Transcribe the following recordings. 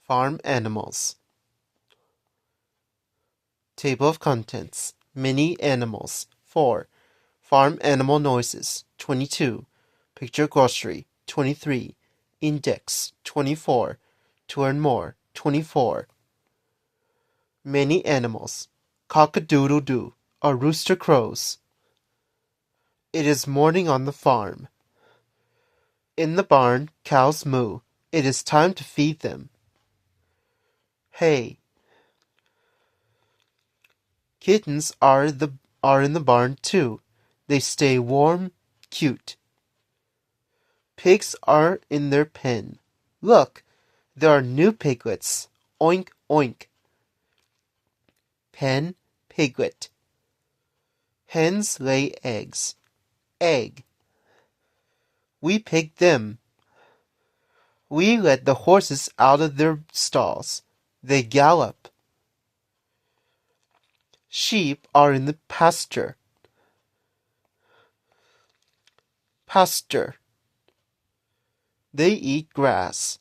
Farm animals. Table of contents. Many animals. 4. Farm animal noises. 22. Picture grocery. 23. Index. 24. To learn more. 24. Many animals. Cock-a-doodle-doo. A rooster crows. It is morning on the farm. In the barn, cows moo. It is time to feed them. Hay. Kittens are in the barn too. They stay warm, cute. Pigs are in their pen. Look, there are new piglets. Oink, oink. Pen, piglet. Hens lay eggs. Egg. We picked them. We let the horses out of their stalls. They gallop. Sheep are in the pasture. Pasture. They eat grass.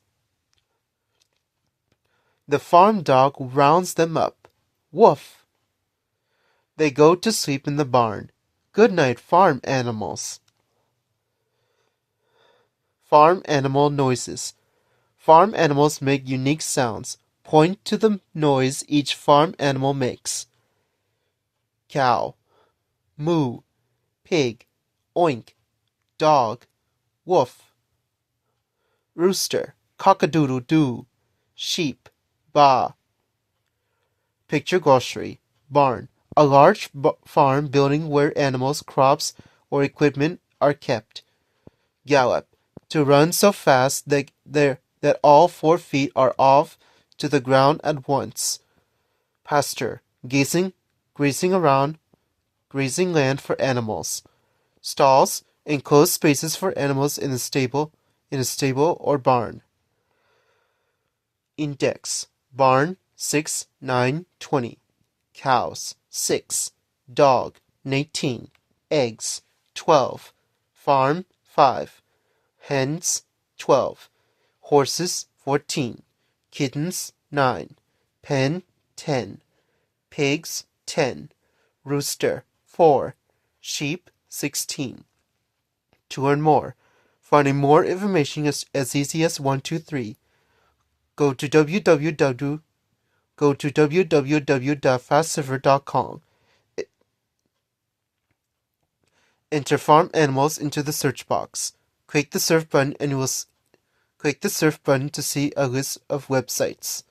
The farm dog rounds them up. Woof. They go to sleep in the barn. Good night, farm animals. Farm animal noises. Farm animals make unique sounds. Point to the noise each farm animal makes. Cow. Moo. Pig. Oink. Dog. Woof. Rooster. Cock-a-doodle-doo. Sheep. Baa. Picture grocery. Barn. A large farm building where animals, crops, or equipment are kept. Gallop. To run so fast that all 4 feet are off to the ground at once. Pasture. Grazing around, grazing land for animals. Stalls. Enclosed spaces for animals in a stable or barn. Index. Barn 6, 9, 20. Cows 6. Dog 19. Eggs 12. Farm 5. Hens 12. Horses 14. Kittens 9. Pen 10. Pigs 10. Rooster 4. Sheep 16. To learn more, finding more information as easy as 1, 2, 3, go to www.fastserver.com. Enter farm animals into the search box. Click the surf button to see a list of websites.